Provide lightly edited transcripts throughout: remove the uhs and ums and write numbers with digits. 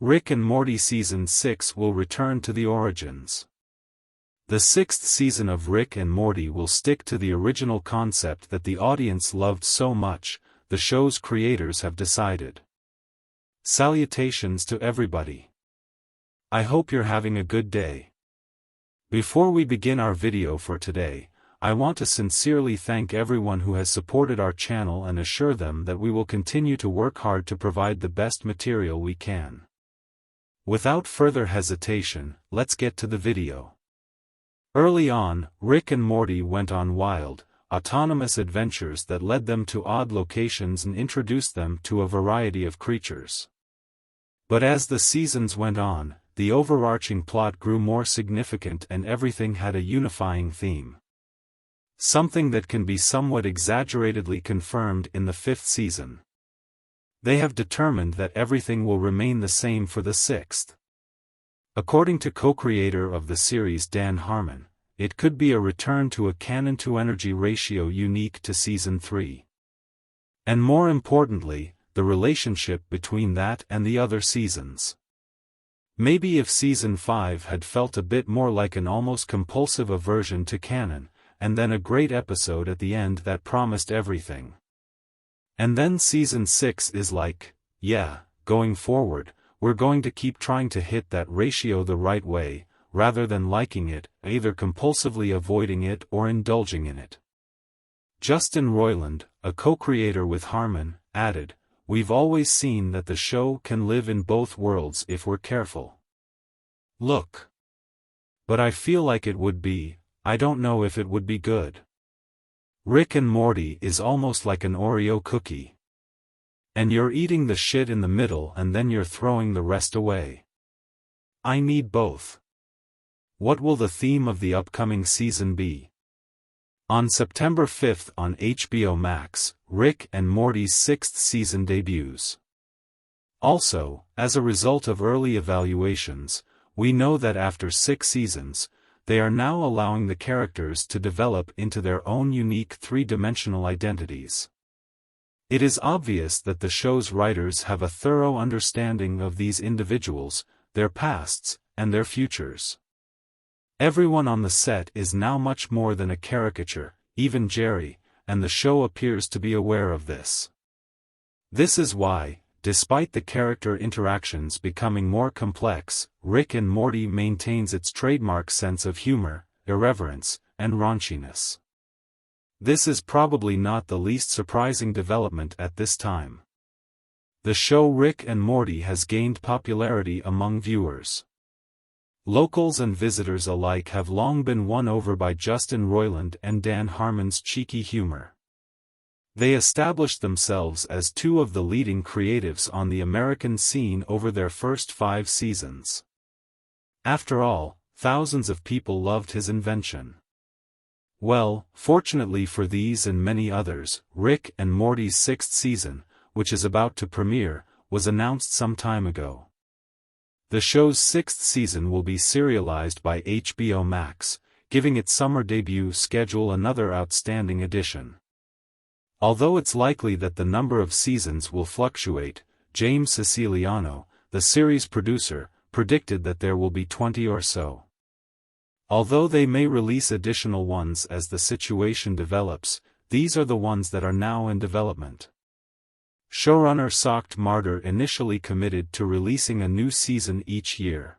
Rick and Morty Season 6 will return to the origins. The sixth season of Rick and Morty will stick to the original concept that the audience loved so much, the show's creators have decided. Salutations to everybody. I hope you're having a good day. Before we begin our video for today, I want to sincerely thank everyone who has supported our channel and assure them that we will continue to work hard to provide the best material we can. Without further hesitation, let's get to the video. Early on, Rick and Morty went on wild, autonomous adventures that led them to odd locations and introduced them to a variety of creatures. But as the seasons went on, the overarching plot grew more significant and everything had a unifying theme. Something that can be somewhat exaggeratedly confirmed in the fifth season. They have determined that everything will remain the same for the sixth. According to co-creator of the series Dan Harmon, it could be a return to a canon-to-energy ratio unique to Season 3. And more importantly, the relationship between that and the other seasons. Maybe if Season 5 had felt a bit more like an almost compulsive aversion to canon, and then a great episode at the end that promised everything. And then Season 6 is like, yeah, going forward, we're going to keep trying to hit that ratio the right way, rather than liking it, either compulsively avoiding it or indulging in it. Justin Roiland, a co-creator with Harmon, added, "We've always seen that the show can live in both worlds if we're careful. Look. But I feel like it would be, I don't know if it would be good. Rick and Morty is almost like an Oreo cookie. And you're eating the shit in the middle and then you're throwing the rest away. I need both. What will the theme of the upcoming season be?" On September 5th on HBO Max, Rick and Morty's sixth season debuts. Also, as a result of early evaluations, we know that after 6 seasons, they are now allowing the characters to develop into their own unique three-dimensional identities. It is obvious that the show's writers have a thorough understanding of these individuals, their pasts, and their futures. Everyone on the set is now much more than a caricature, even Jerry, and the show appears to be aware of this. This is why, despite the character interactions becoming more complex, Rick and Morty maintains its trademark sense of humor, irreverence, and raunchiness. This is probably not the least surprising development at this time. The show Rick and Morty has gained popularity among viewers. Locals and visitors alike have long been won over by Justin Roiland and Dan Harmon's cheeky humor. They established themselves as two of the leading creatives on the American scene over their first 5 seasons. After all, thousands of people loved his invention. Well, fortunately for these and many others, Rick and Morty's 6th season, which is about to premiere, was announced some time ago. The show's 6th season will be serialized by HBO Max, giving its summer debut schedule another outstanding addition. Although it's likely that the number of seasons will fluctuate, James Siciliano, the series producer, predicted that there will be 20 or so. Although they may release additional ones as the situation develops, these are the ones that are now in development. Showrunner Socked Martyr initially committed to releasing a new season each year.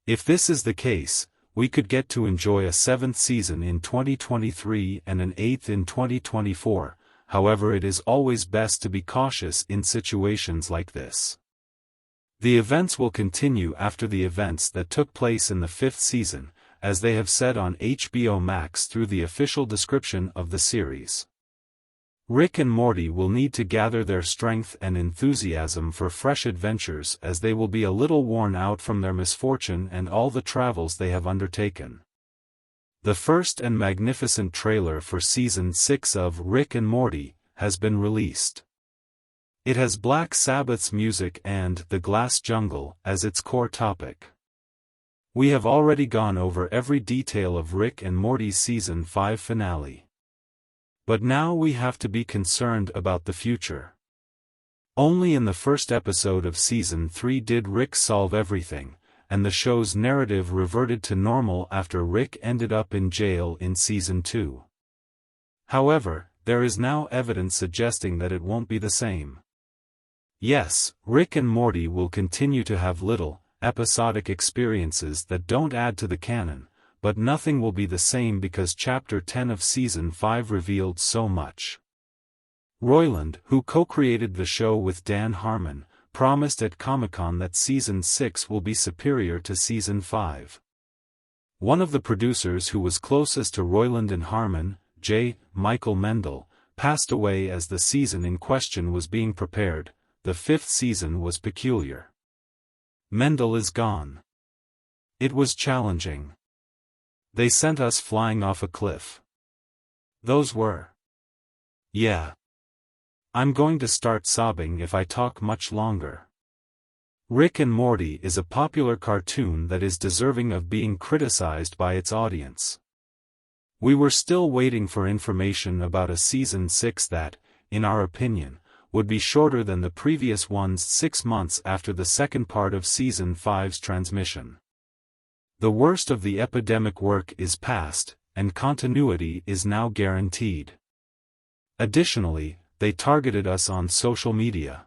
If this is the case, we could get to enjoy a 7th season in 2023 and an 8th in 2024, however it is always best to be cautious in situations like this. The events will continue after the events that took place in the 5th season, as they have said on HBO Max through the official description of the series. Rick and Morty will need to gather their strength and enthusiasm for fresh adventures as they will be a little worn out from their misfortune and all the travels they have undertaken. The first and magnificent trailer for Season 6 of Rick and Morty has been released. It has Black Sabbath's music and The Glass Jungle as its core topic. We have already gone over every detail of Rick and Morty's Season 5 finale. But now we have to be concerned about the future. Only in the first episode of Season 3 did Rick solve everything, and the show's narrative reverted to normal after Rick ended up in jail in Season 2. However, there is now evidence suggesting that it won't be the same. Yes, Rick and Morty will continue to have little, episodic experiences that don't add to the canon, but nothing will be the same because Chapter 10 of Season 5 revealed so much. Roiland, who co-created the show with Dan Harmon, promised at Comic-Con that Season 6 will be superior to Season 5. One of the producers who was closest to Roiland and Harmon, J. Michael Mendel, passed away as the season in question was being prepared. The fifth season was peculiar. Mendel is gone. It was challenging. They sent us flying off a cliff. Those were. Yeah. I'm going to start sobbing if I talk much longer. Rick and Morty is a popular cartoon that is deserving of being criticized by its audience. We were still waiting for information about a Season 6 that, in our opinion, would be shorter than the previous ones 6 months after the second part of Season 5's transmission. The worst of the epidemic work is past, and continuity is now guaranteed. Additionally, they targeted us on social media.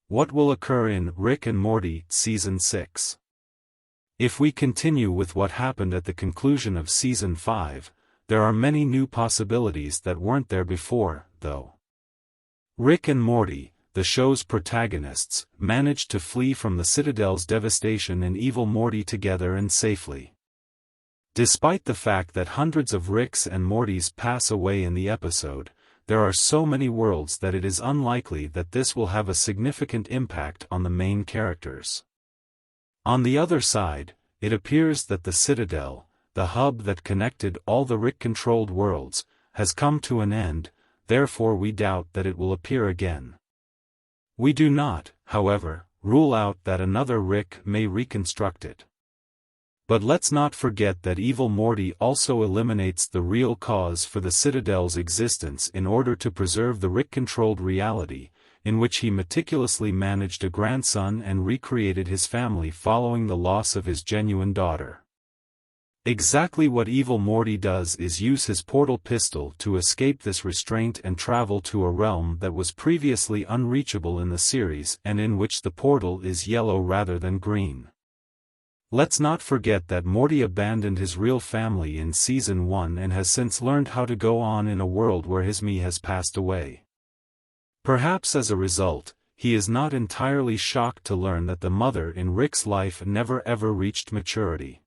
What will occur in Rick and Morty Season 6? If we continue with what happened at the conclusion of Season 5, there are many new possibilities that weren't there before, though. Rick and Morty, the show's protagonists, managed to flee from the Citadel's devastation and evil Morty together and safely. Despite the fact that hundreds of Ricks and Mortys pass away in the episode, there are so many worlds that it is unlikely that this will have a significant impact on the main characters. On the other side, it appears that the Citadel, the hub that connected all the Rick-controlled worlds, has come to an end, therefore we doubt that it will appear again. We do not, however, rule out that another Rick may reconstruct it. But let's not forget that evil Morty also eliminates the real cause for the Citadel's existence in order to preserve the Rick-controlled reality, in which he meticulously managed a grandson and recreated his family following the loss of his genuine daughter. Exactly what evil Morty does is use his portal pistol to escape this restraint and travel to a realm that was previously unreachable in the series and in which the portal is yellow rather than green. Let's not forget that Morty abandoned his real family in Season 1 and has since learned how to go on in a world where his me has passed away. Perhaps as a result, he is not entirely shocked to learn that the mother in Rick's life never ever reached maturity.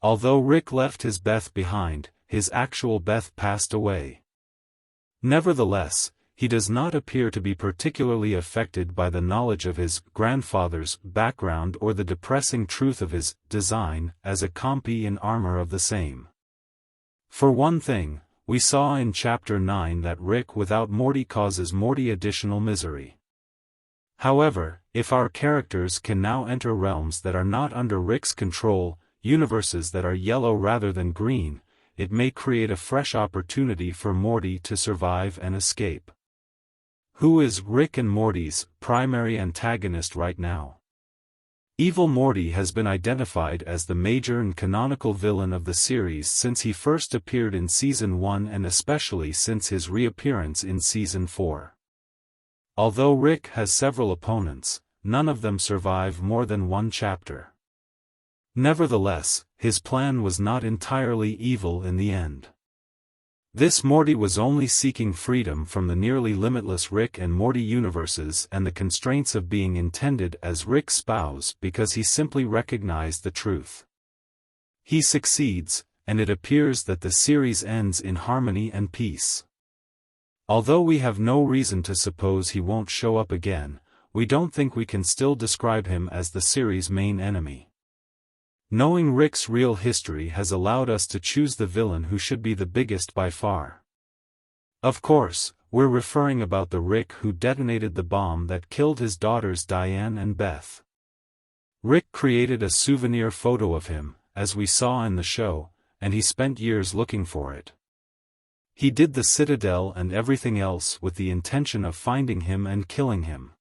Although Rick left his Beth behind, his actual Beth passed away. Nevertheless, he does not appear to be particularly affected by the knowledge of his grandfather's background or the depressing truth of his design as a compy in armor of the same. For one thing, we saw in Chapter 9 that Rick without Morty causes Morty additional misery. However, if our characters can now enter realms that are not under Rick's control, universes that are yellow rather than green, it may create a fresh opportunity for Morty to survive and escape. Who is Rick and Morty's primary antagonist right now? Evil Morty has been identified as the major and canonical villain of the series since he first appeared in Season 1 and especially since his reappearance in Season 4. Although Rick has several opponents, none of them survive more than one chapter. Nevertheless, his plan was not entirely evil in the end. This Morty was only seeking freedom from the nearly limitless Rick and Morty universes and the constraints of being intended as Rick's spouse because he simply recognized the truth. He succeeds, and it appears that the series ends in harmony and peace. Although we have no reason to suppose he won't show up again, we don't think we can still describe him as the series' main enemy. Knowing Rick's real history has allowed us to choose the villain who should be the biggest by far. Of course, we're referring about the Rick who detonated the bomb that killed his daughters Diane and Beth. Rick created a souvenir photo of him, as we saw in the show, and he spent years looking for it. He did the Citadel and everything else with the intention of finding him and killing him.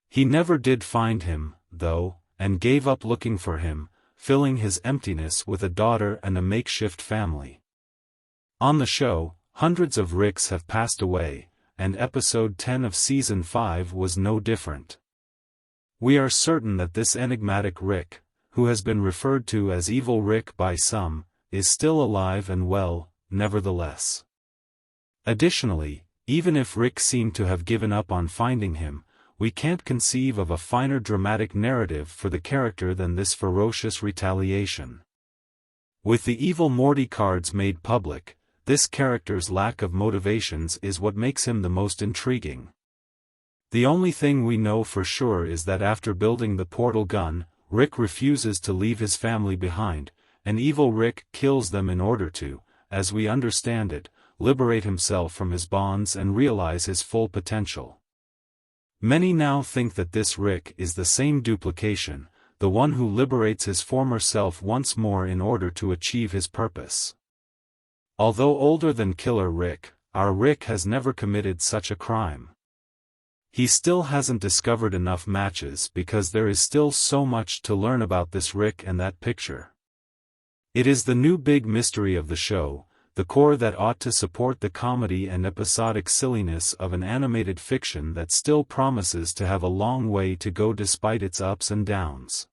He never did find him, though, and gave up looking for him, filling his emptiness with a daughter and a makeshift family. On the show, hundreds of Ricks have passed away, and episode 10 of season 5 was no different. We are certain that this enigmatic Rick, who has been referred to as Evil Rick by some, is still alive and well, nevertheless. Additionally, even if Rick seemed to have given up on finding him, we can't conceive of a finer dramatic narrative for the character than this ferocious retaliation. With the Evil Morty cards made public, this character's lack of motivations is what makes him the most intriguing. The only thing we know for sure is that after building the portal gun, Rick refuses to leave his family behind, and Evil Rick kills them in order to, as we understand it, liberate himself from his bonds and realize his full potential. Many now think that this Rick is the same duplication, the one who liberates his former self once more in order to achieve his purpose. Although older than Killer Rick, our Rick has never committed such a crime. He still hasn't discovered enough matches because there is still so much to learn about this Rick and that picture. It is the new big mystery of the show, the core that ought to support the comedy and episodic silliness of an animated fiction that still promises to have a long way to go despite its ups and downs.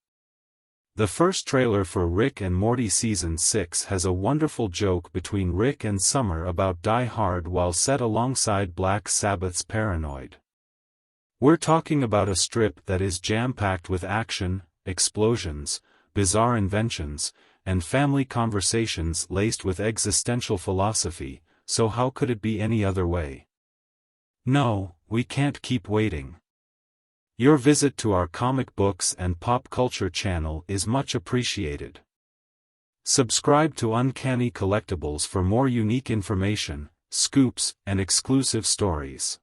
The first trailer for Rick and Morty Season 6 has a wonderful joke between Rick and Summer about Die Hard while set alongside Black Sabbath's Paranoid. We're talking about a strip that is jam-packed with action, explosions, bizarre inventions, and family conversations laced with existential philosophy, so how could it be any other way? No, we can't keep waiting. Your visit to our comic books and pop culture channel is much appreciated. Subscribe to Uncanny Collectibles for more unique information, scoops, and exclusive stories.